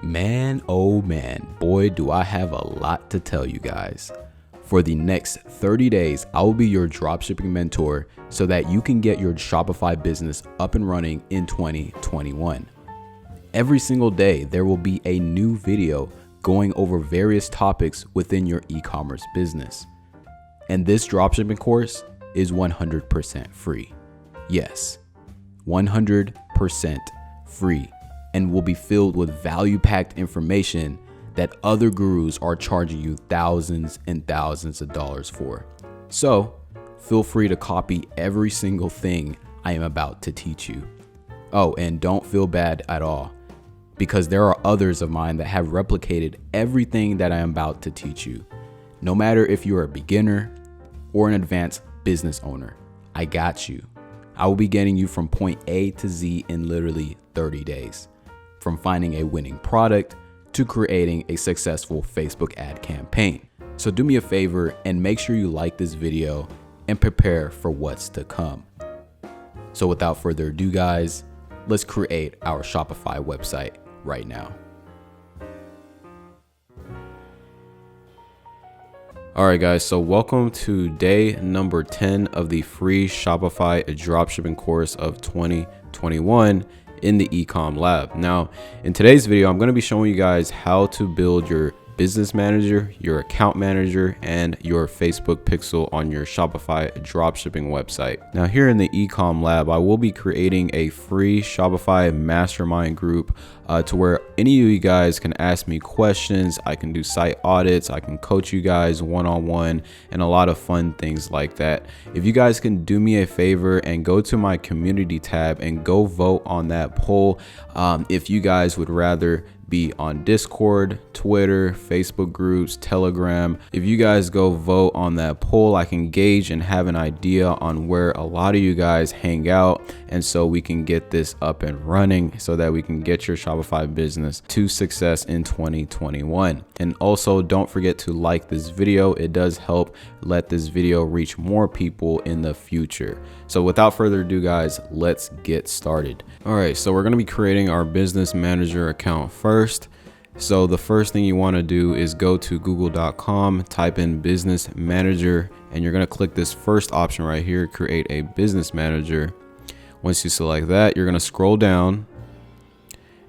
Man, oh man, boy, do I have a lot to tell you guys. For the next 30 days, I will be your dropshipping mentor so that you can get your Shopify business up and running in 2021. Every single day, there will be a new video going over various topics within your e-commerce business. And this dropshipping course is 100% free. Yes, 100% free, and will be filled with value-packed information that other gurus are charging you thousands and thousands of dollars for. So feel free to copy every single thing I am about to teach you. Oh, and don't feel bad at all, because there are others of mine that have replicated everything that I am about to teach you. No matter if you're a beginner or an advanced business owner, I got you. I will be getting you from point A to Z in literally 30 days, from finding a winning product to creating a successful Facebook ad campaign. So do me a favor and make sure you like this video and prepare for what's to come. So without further ado, guys, let's create our Shopify website right now. All right, guys, so welcome to day number 10 of the free Shopify dropshipping course of 2021 in the Ecom Lab. Now, in today's video, I'm going to be showing you guys how to build your business manager, your account manager, and your Facebook pixel on your Shopify dropshipping website. Now, here in the Ecom Lab, I will be creating a free Shopify mastermind group to where any of you guys can ask me questions. I can do site audits. I can coach you guys one-on-one and a lot of fun things like that. If you guys can do me a favor and go to my community tab and go vote on that poll, if you guys would rather be on Discord, Twitter, Facebook groups, Telegram. If you guys go vote on that poll, I can gauge and have an idea on where a lot of you guys hang out, and so we can get this up and running so that we can get your Shopify business to success in 2021. And also, don't forget to like this video. It does help let this video reach more people in the future. So without further ado, guys, let's get started. All right, so we're going to be creating our business manager account first. So the first thing you want to do is go to google.com, type in business manager, and you're going to click this first option right here, create a business manager. Once you select that, you're going to scroll down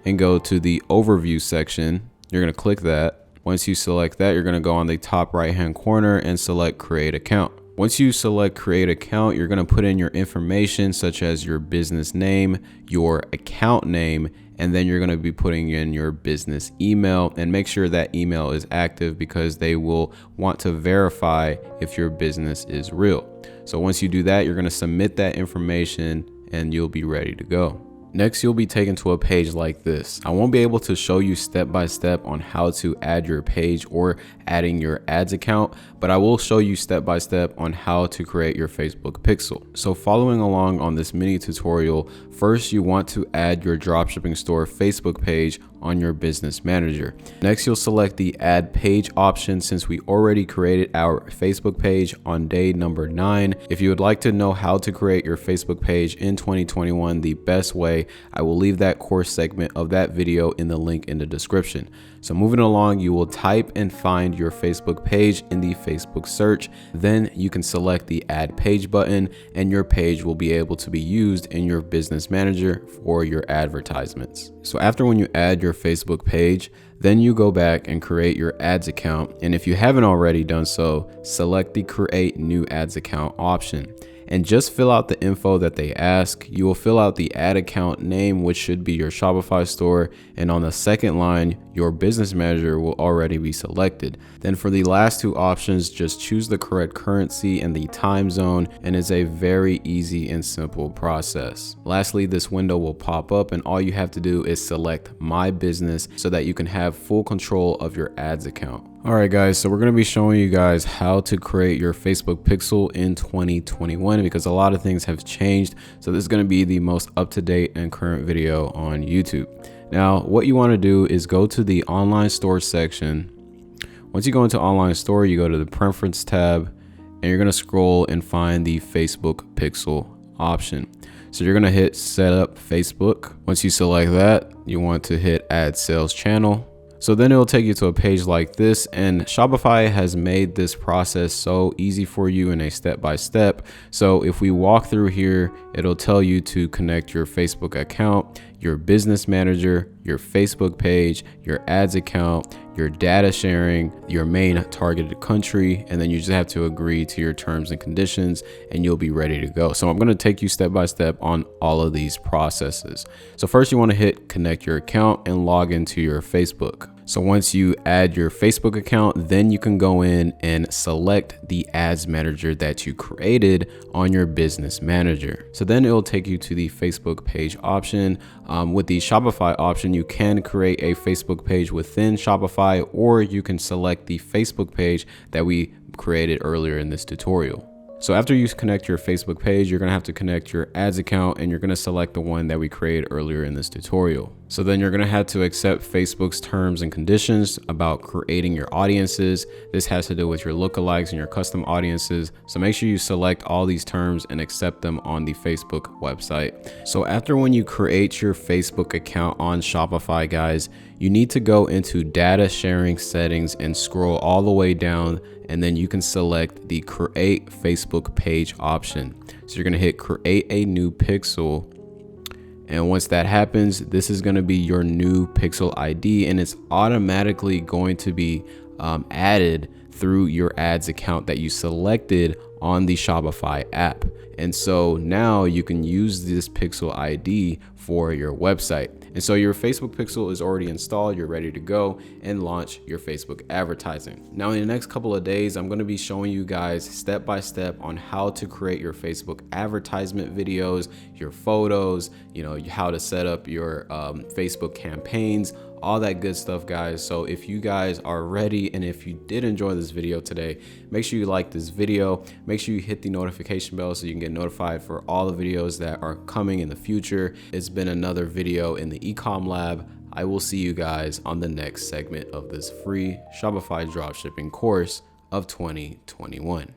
and go to the overview section. You're going to click that. Once you select that, you're going to go on the top right hand corner and select create account. Once you select create account, you're going to put in your information such as your business name, your account name, and then you're going to be putting in your business email, and make sure that email is active because they will want to verify if your business is real. So once you do that, you're going to submit that information and you'll be ready to go. Next, you'll be taken to a page like this. I won't be able to show you step by step on how to add your page or adding your ads account, but I will show you step by step on how to create your Facebook pixel. So following along on this mini tutorial, first you want to add your dropshipping store Facebook page on your business manager. Next, you'll select the add page option since we already created our Facebook page on day number 9. If you would like to know how to create your Facebook page in 2021 the best way, I will leave that course segment of that video in the link in the description. So moving along, you will type and find your Facebook page in the Facebook search. Then you can select the add page button and your page will be able to be used in your business manager for your advertisements. So after when you add your Facebook page, then you go back and create your ads account. And if you haven't already done so, select the create new ads account option. And just fill out the info that they ask. You will fill out the ad account name, which should be your Shopify store. And on the second line, your business manager will already be selected. Then for the last two options, just choose the correct currency and the time zone, and it's a very easy and simple process. Lastly, this window will pop up and all you have to do is select my business so that you can have full control of your ads account. All right, guys, so we're going to be showing you guys how to create your Facebook pixel in 2021 because a lot of things have changed. So this is going to be the most up-to-date and current video on YouTube. Now, what you want to do is go to the online store section. Once you go into online store, you go to the preference tab and you're going to scroll and find the Facebook pixel option. So you're gonna hit set up Facebook. Once you select that, you want to hit add sales channel. So then it'll take you to a page like this, and Shopify has made this process so easy for you in a step-by-step. So if we walk through here, it'll tell you to connect your Facebook account, your business manager, your Facebook page, your ads account, your data sharing, your main targeted country, and then you just have to agree to your terms and conditions and you'll be ready to go. So I'm going to take you step by step on all of these processes. So first you want to hit connect your account and log into your Facebook. So once you add your Facebook account, then you can go in and select the ads manager that you created on your business manager. So then it will take you to the Facebook page option. With the Shopify option, you can create a Facebook page within Shopify, or you can select the Facebook page that we created earlier in this tutorial. So after you connect your Facebook page, you're gonna have to connect your ads account, and you're gonna select the one that we created earlier in this tutorial. So then you're gonna have to accept Facebook's terms and conditions about creating your audiences. This has to do with your lookalikes and your custom audiences. So make sure you select all these terms and accept them on the Facebook website. So after when you create your Facebook account on Shopify, guys, you need to go into data sharing settings and scroll all the way down, and then you can select the create Facebook page option. So you're gonna hit create a new pixel. And once that happens, this is gonna be your new pixel ID, and it's automatically going to be added through your ads account that you selected on the Shopify app. And so now you can use this pixel ID for your website. And so your Facebook pixel is already installed, you're ready to go and launch your Facebook advertising. Now in the next couple of days, I'm gonna be showing you guys step by step on how to create your Facebook advertisement videos, your photos, how to set up your Facebook campaigns, all that good stuff, guys. So if you guys are ready, and if you did enjoy this video today, make sure you like this video, make sure you hit the notification bell so you can get notified for all the videos that are coming in the future. It's been another video in the Ecom Lab. I will see you guys on the next segment of this free Shopify dropshipping course of 2021.